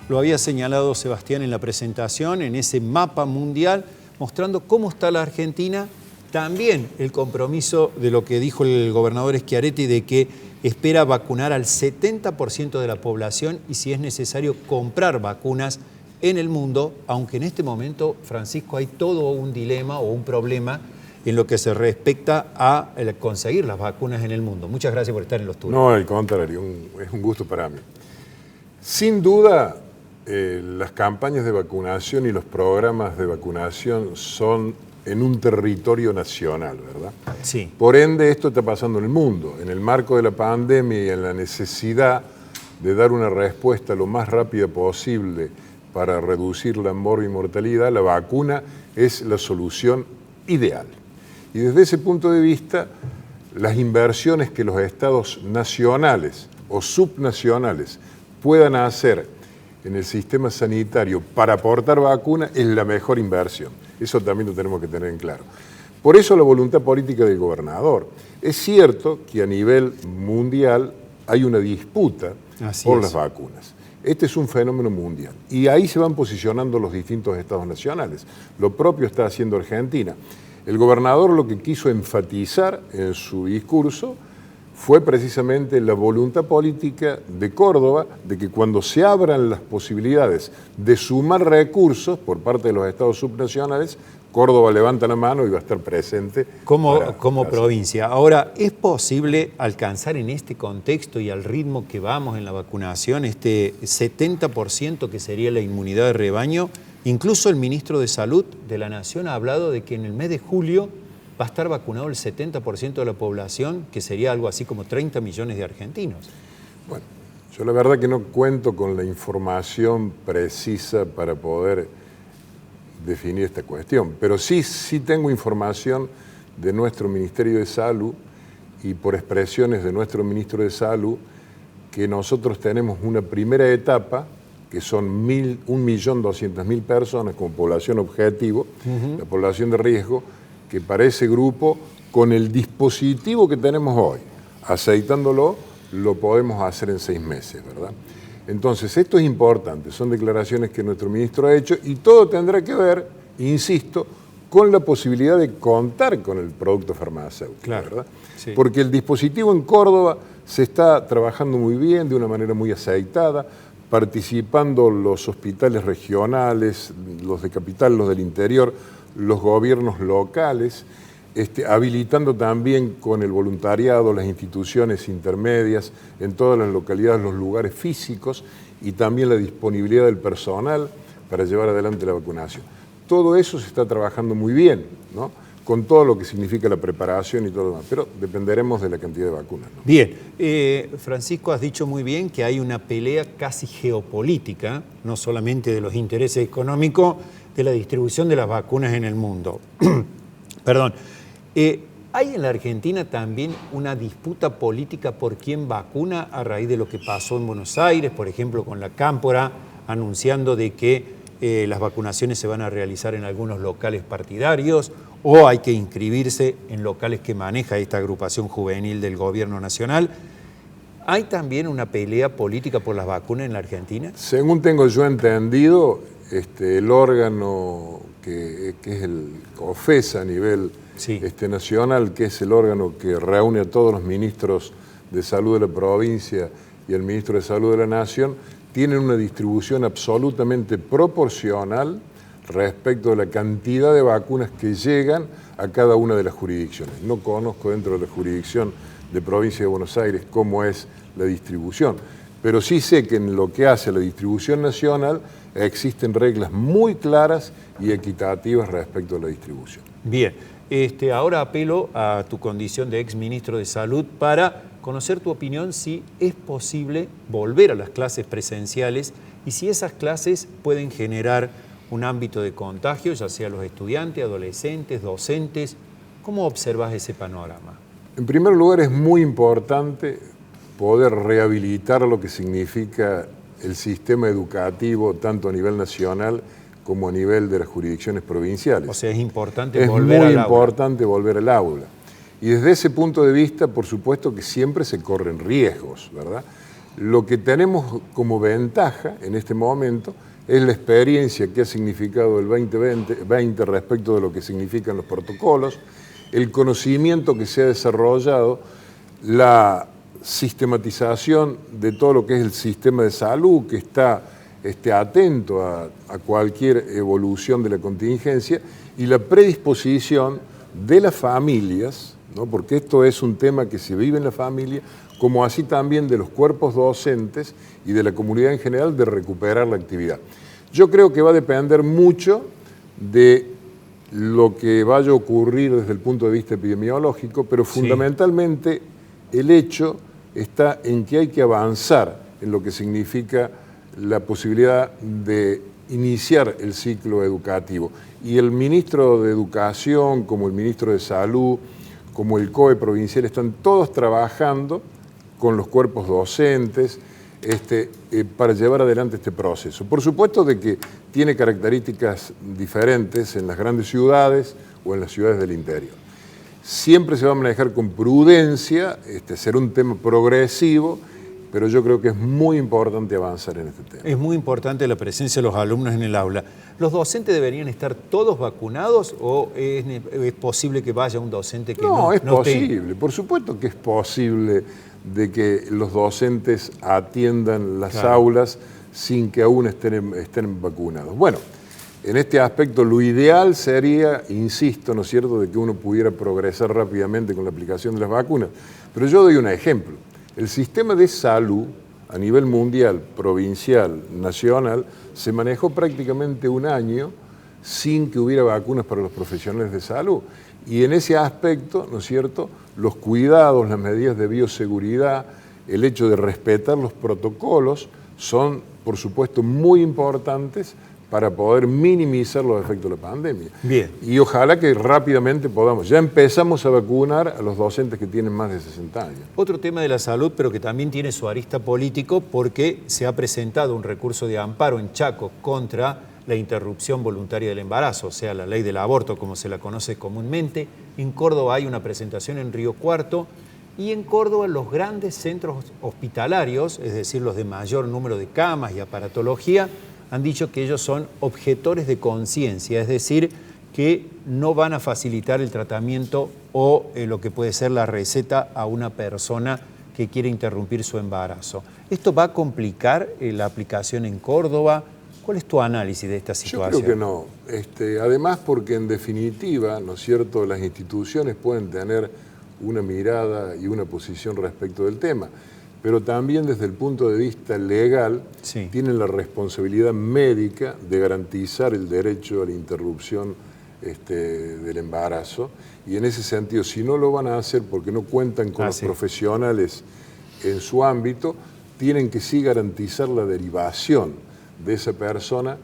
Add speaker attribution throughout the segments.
Speaker 1: lo había señalado Sebastián en la presentación, en ese mapa mundial, mostrando cómo está la Argentina. También el compromiso de lo que dijo el gobernador Schiaretti de que espera vacunar al 70% de la población y si es necesario comprar vacunas en el mundo, aunque en este momento, Francisco, hay todo un dilema o un problema en lo que se respecta a conseguir las vacunas en el mundo. Muchas gracias por estar en los turnos.
Speaker 2: No, al contrario, es un gusto para mí. Sin duda, las campañas de vacunación y los programas de vacunación son en un territorio nacional, ¿verdad?
Speaker 1: Sí.
Speaker 2: Por ende, esto está pasando en el mundo. En el marco de la pandemia y en la necesidad de dar una respuesta lo más rápida posible para reducir la mortalidad, la vacuna es la solución ideal. Y desde ese punto de vista, las inversiones que los estados nacionales o subnacionales puedan hacer en el sistema sanitario para aportar vacuna es la mejor inversión. Eso también lo tenemos que tener en claro. Por eso la voluntad política del gobernador. Es cierto que a nivel mundial hay una disputa por las vacunas. Este es un fenómeno mundial y ahí se van posicionando los distintos estados nacionales. Lo propio está haciendo Argentina. El gobernador lo que quiso enfatizar en su discurso fue precisamente la voluntad política de Córdoba de que cuando se abran las posibilidades de sumar recursos por parte de los estados subnacionales, Córdoba levanta la mano y va a estar presente
Speaker 1: como provincia. Ahora, ¿es posible alcanzar en este contexto y al ritmo que vamos en la vacunación este 70% que sería la inmunidad de rebaño? Incluso el ministro de Salud de la Nación ha hablado de que en el mes de julio va a estar vacunado el 70% de la población, que sería algo así como 30 millones de argentinos.
Speaker 2: Bueno, yo la verdad que no cuento con la información precisa para poder definir esta cuestión, pero sí tengo información de nuestro Ministerio de Salud y por expresiones de nuestro Ministro de Salud que nosotros tenemos una primera etapa que son 1.200.000 personas como población objetivo, la población de riesgo, que para ese grupo, con el dispositivo que tenemos hoy, aceitándolo, lo podemos hacer en 6 meses, ¿verdad? Entonces, esto es importante, son declaraciones que nuestro ministro ha hecho y todo tendrá que ver, insisto, con la posibilidad de contar con el producto farmacéutico, claro, ¿verdad? Sí. Porque el dispositivo en Córdoba se está trabajando muy bien, de una manera muy aceitada, participando los hospitales regionales, los de capital, los del interior, los gobiernos locales, habilitando también con el voluntariado las instituciones intermedias en todas las localidades, los lugares físicos y también la disponibilidad del personal para llevar adelante la vacunación. Todo eso se está trabajando muy bien, ¿no? Con todo lo que significa la preparación y todo lo demás, pero dependeremos de la cantidad de vacunas, ¿no?
Speaker 1: Bien, Francisco, has dicho muy bien que hay una pelea casi geopolítica, no solamente de los intereses económicos, de la distribución de las vacunas en el mundo. Perdón. ¿Hay en la Argentina también una disputa política por quién vacuna a raíz de lo que pasó en Buenos Aires, por ejemplo, con la Cámpora, anunciando de que las vacunaciones se van a realizar en algunos locales partidarios o hay que inscribirse en locales que maneja esta agrupación juvenil del gobierno nacional? ¿Hay también una pelea política por las vacunas en la Argentina?
Speaker 2: Según tengo yo entendido, el órgano que es el COFESA a nivel nacional, que es el órgano que reúne a todos los ministros de salud de la provincia y el ministro de salud de la nación, tienen una distribución absolutamente proporcional respecto de la cantidad de vacunas que llegan a cada una de las jurisdicciones. No conozco dentro de la jurisdicción de provincia de Buenos Aires cómo es la distribución, pero sí sé que en lo que hace a la distribución nacional existen reglas muy claras y equitativas respecto a la distribución.
Speaker 1: Bien, ahora apelo a tu condición de exministro de Salud para conocer tu opinión si es posible volver a las clases presenciales y si esas clases pueden generar un ámbito de contagio, ya sea los estudiantes, adolescentes, docentes. ¿Cómo observas ese panorama?
Speaker 2: En primer lugar, es muy importante poder rehabilitar lo que significa el sistema educativo, tanto a nivel nacional como a nivel de las jurisdicciones provinciales.
Speaker 1: O sea, es importante volver al aula.
Speaker 2: Es muy importante volver al aula. Y desde ese punto de vista, por supuesto que siempre se corren riesgos, ¿verdad? Lo que tenemos como ventaja en este momento es la experiencia que ha significado el 2020 respecto de lo que significan los protocolos, el conocimiento que se ha desarrollado, la sistematización de todo lo que es el sistema de salud, que está atento a cualquier evolución de la contingencia, y la predisposición de las familias, ¿no? Porque esto es un tema que se vive en la familia, como así también de los cuerpos docentes y de la comunidad en general, de recuperar la actividad. Yo creo que va a depender mucho de lo que vaya a ocurrir desde el punto de vista epidemiológico, pero fundamentalmente el hecho está en que hay que avanzar en lo que significa la posibilidad de iniciar el ciclo educativo. Y el ministro de Educación, como el ministro de Salud, como el COE provincial, están todos trabajando con los cuerpos docentes para llevar adelante este proceso. Por supuesto de que tiene características diferentes en las grandes ciudades o en las ciudades del interior. Siempre se va a manejar con prudencia, será un tema progresivo, pero yo creo que es muy importante avanzar en este tema.
Speaker 1: Es muy importante la presencia de los alumnos en el aula. ¿Los docentes deberían estar todos vacunados o es posible que vaya un docente que no
Speaker 2: es posible,
Speaker 1: tenga?
Speaker 2: Por supuesto que es posible de que los docentes atiendan las aulas sin que aún estén vacunados. Bueno, en este aspecto lo ideal sería, insisto, ¿no es cierto?, de que uno pudiera progresar rápidamente con la aplicación de las vacunas. Pero yo doy un ejemplo. El sistema de salud a nivel mundial, provincial, nacional, se manejó prácticamente un año sin que hubiera vacunas para los profesionales de salud. Y en ese aspecto, ¿no es cierto?, los cuidados, las medidas de bioseguridad, el hecho de respetar los protocolos son, por supuesto, muy importantes para poder minimizar los efectos de la pandemia.
Speaker 1: Bien.
Speaker 2: Y ojalá que rápidamente podamos. Ya empezamos a vacunar a los docentes que tienen más de 60 años.
Speaker 1: Otro tema de la salud, pero que también tiene su arista político, porque se ha presentado un recurso de amparo en Chaco contra la interrupción voluntaria del embarazo, o sea, la ley del aborto, como se la conoce comúnmente. En Córdoba hay una presentación en Río Cuarto, y en Córdoba los grandes centros hospitalarios, es decir, los de mayor número de camas y aparatología, han dicho que ellos son objetores de conciencia, es decir, que no van a facilitar el tratamiento o lo que puede ser la receta a una persona que quiere interrumpir su embarazo. ¿Esto va a complicar la aplicación en Córdoba? ¿Cuál es tu análisis de esta situación?
Speaker 2: Yo creo que no. Además, porque en definitiva, ¿no es cierto?, las instituciones pueden tener una mirada y una posición respecto del tema, pero también desde el punto de vista legal tienen la responsabilidad médica de garantizar el derecho a la interrupción del embarazo, y en ese sentido, si no lo van a hacer porque no cuentan con los profesionales en su ámbito, tienen que sí garantizar la derivación de esa persona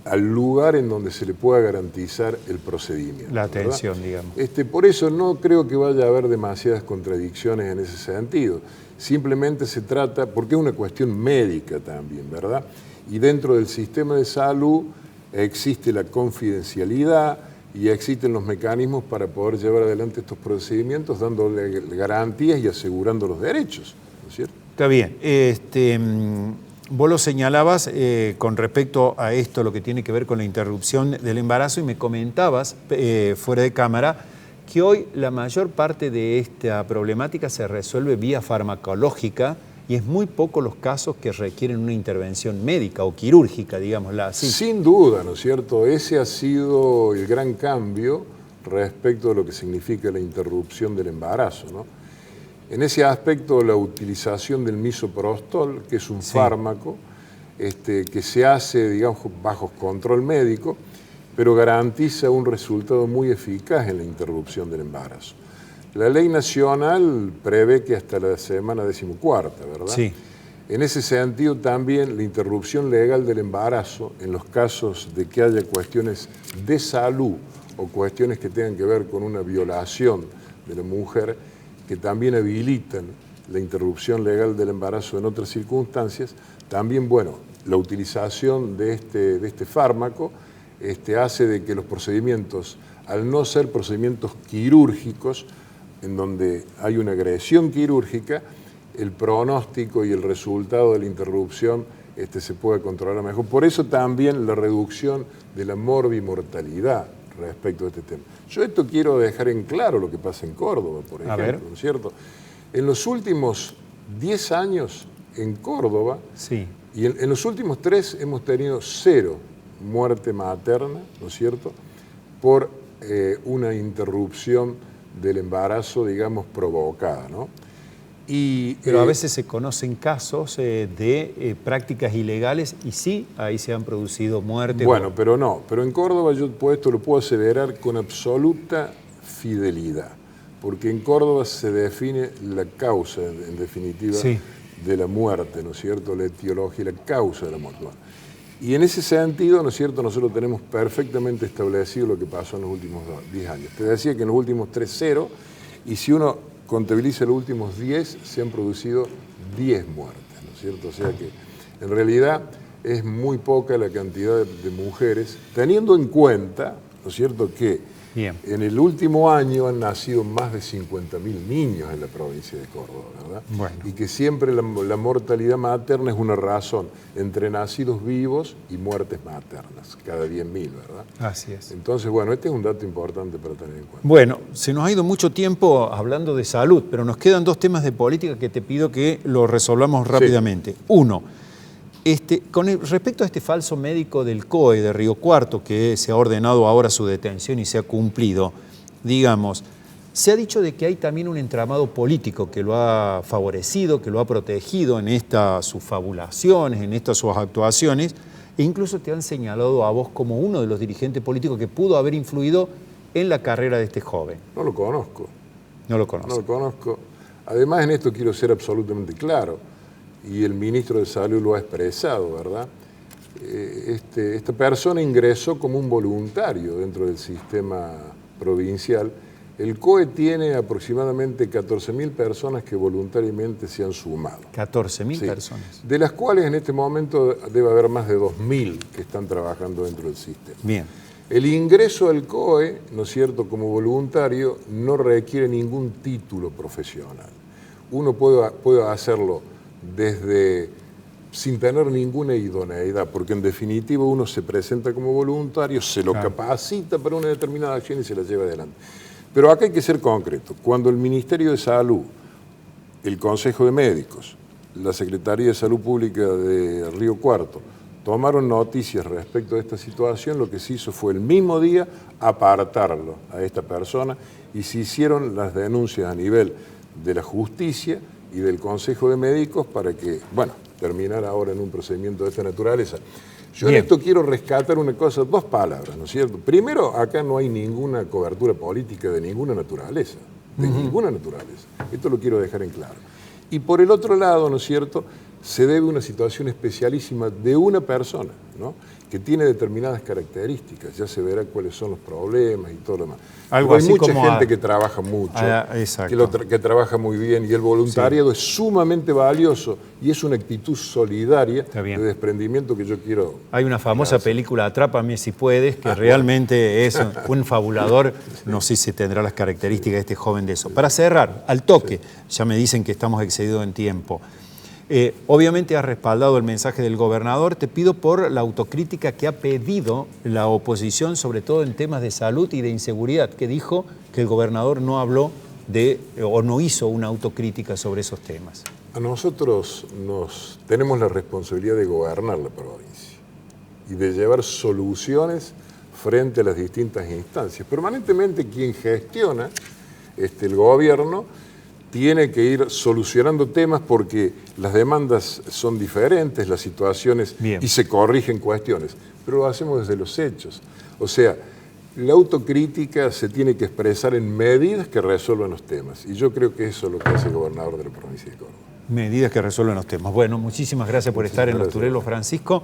Speaker 2: al lugar en donde se le pueda garantizar el procedimiento.
Speaker 1: La atención, digamos.
Speaker 2: Por eso no creo que vaya a haber demasiadas contradicciones en ese sentido. Simplemente se trata, porque es una cuestión médica también, ¿verdad? Y dentro del sistema de salud existe la confidencialidad y existen los mecanismos para poder llevar adelante estos procedimientos, dándole garantías y asegurando los derechos, ¿no es cierto?
Speaker 1: Está bien. Vos lo señalabas con respecto a esto, lo que tiene que ver con la interrupción del embarazo, y me comentabas fuera de cámara que hoy la mayor parte de esta problemática se resuelve vía farmacológica y es muy poco los casos que requieren una intervención médica o quirúrgica, digámosla así.
Speaker 2: Sin duda, ¿no es cierto? Ese ha sido el gran cambio respecto de lo que significa la interrupción del embarazo, ¿no? En ese aspecto, la utilización del misoprostol, que es un fármaco que se hace, digamos, bajo control médico, pero garantiza un resultado muy eficaz en la interrupción del embarazo. La ley nacional prevé que hasta la semana 14ª, ¿verdad?
Speaker 1: Sí.
Speaker 2: En ese sentido, también la interrupción legal del embarazo, en los casos de que haya cuestiones de salud o cuestiones que tengan que ver con una violación de la mujer, que también habilitan la interrupción legal del embarazo en otras circunstancias, también, bueno, la utilización de este fármaco hace de que los procedimientos, al no ser procedimientos quirúrgicos, en donde hay una agresión quirúrgica, el pronóstico y el resultado de la interrupción se pueda controlar mejor. Por eso también la reducción de la morbimortalidad respecto a este tema. Yo esto quiero dejar en claro lo que pasa en Córdoba, por ejemplo, ¿no es cierto? En los últimos 10 años en Córdoba,
Speaker 1: sí,
Speaker 2: y en los últimos 3 hemos tenido 0 muerte materna, ¿no es cierto?, por una interrupción del embarazo, digamos, provocada, ¿no?
Speaker 1: Pero a veces se conocen casos de prácticas ilegales y sí, ahí se han producido muertes.
Speaker 2: Bueno, pero no. Pero en Córdoba yo esto lo puedo aseverar con absoluta fidelidad, porque en Córdoba se define la causa, en definitiva, sí, de la muerte, ¿no es cierto?, la etiología, la causa de la muerte. Bueno, y en ese sentido, ¿no es cierto?, nosotros tenemos perfectamente establecido lo que pasó en los últimos 10 años. Te decía que en los últimos 3, 0, y si uno contabiliza los últimos 10, se han producido 10 muertes, ¿no es cierto? O sea que en realidad es muy poca la cantidad de mujeres, teniendo en cuenta, ¿no es cierto?, que en el último año han nacido más de 50.000 niños en la provincia de Córdoba, ¿verdad? Bueno. Y que siempre la mortalidad materna es una razón entre nacidos vivos y muertes maternas, cada 10.000, ¿verdad?
Speaker 1: Así es.
Speaker 2: Entonces, bueno, este es un dato importante para tener en cuenta.
Speaker 1: Bueno, se nos ha ido mucho tiempo hablando de salud, pero nos quedan 2 temas de política que te pido que los resolvamos rápidamente. Sí. Uno, respecto a este falso médico del COE de Río Cuarto, que se ha ordenado ahora su detención y se ha cumplido, digamos, se ha dicho de que hay también un entramado político que lo ha favorecido, que lo ha protegido en sus fabulaciones, en estas sus actuaciones, e incluso te han señalado a vos como uno de los dirigentes políticos que pudo haber influido en la carrera de este joven.
Speaker 2: No lo conozco.
Speaker 1: No lo conozco.
Speaker 2: No lo conozco. Además, en esto quiero ser absolutamente claro, y el ministro de Salud lo ha expresado, ¿verdad? Esta persona ingresó como un voluntario dentro del sistema provincial. El COE tiene aproximadamente 14.000 personas que voluntariamente se han sumado.
Speaker 1: 14.000 personas.
Speaker 2: De las cuales en este momento debe haber más de 2.000 que están trabajando dentro del sistema.
Speaker 1: Bien.
Speaker 2: El ingreso al COE, ¿no es cierto?, como voluntario, no requiere ningún título profesional. Uno puede hacerlo sin tener ninguna idoneidad, porque en definitiva uno se presenta como voluntario, se lo capacita para una determinada acción y se la lleva adelante. Pero acá hay que ser concreto. Cuando el Ministerio de Salud, el Consejo de Médicos, la Secretaría de Salud Pública de Río Cuarto tomaron noticias respecto de esta situación, lo que se hizo fue el mismo día apartarlo a esta persona y se hicieron las denuncias a nivel de la justicia y del Consejo de Médicos para que, bueno, terminar ahora en un procedimiento de esta naturaleza. Yo en esto quiero rescatar una cosa, 2 palabras, ¿no es cierto? Primero, acá no hay ninguna cobertura política de ninguna naturaleza, ninguna naturaleza. Esto lo quiero dejar en claro. Y por el otro lado, ¿no es cierto?, se debe a una situación especialísima de una persona, ¿no?, que tiene determinadas características, ya se verá cuáles son los problemas y todo lo demás.
Speaker 1: Algo así
Speaker 2: hay mucha
Speaker 1: como
Speaker 2: gente que trabaja mucho, que trabaja muy bien, y el voluntariado es sumamente valioso y es una actitud solidaria de desprendimiento que yo quiero...
Speaker 1: Hay una famosa película, Atrápame si puedes, que realmente es un fabulador, no sé si tendrá las características de este joven de eso. Para cerrar, al toque, ya me dicen que estamos excedidos en tiempo. Obviamente has respaldado el mensaje del gobernador. Te pido por la autocrítica que ha pedido la oposición, sobre todo en temas de salud y de inseguridad, que dijo que el gobernador no habló o no hizo una autocrítica sobre esos temas.
Speaker 2: A nosotros tenemos la responsabilidad de gobernar la provincia y de llevar soluciones frente a las distintas instancias. Permanentemente quien gestiona el gobierno tiene que ir solucionando temas porque las demandas son diferentes, las situaciones, y se corrigen cuestiones, pero lo hacemos desde los hechos. O sea, la autocrítica se tiene que expresar en medidas que resuelvan los temas, y yo creo que eso es lo que hace el gobernador de la provincia de Córdoba.
Speaker 1: Medidas que resuelvan los temas. Bueno, muchísimas gracias por estar en Los Turelos, Francisco.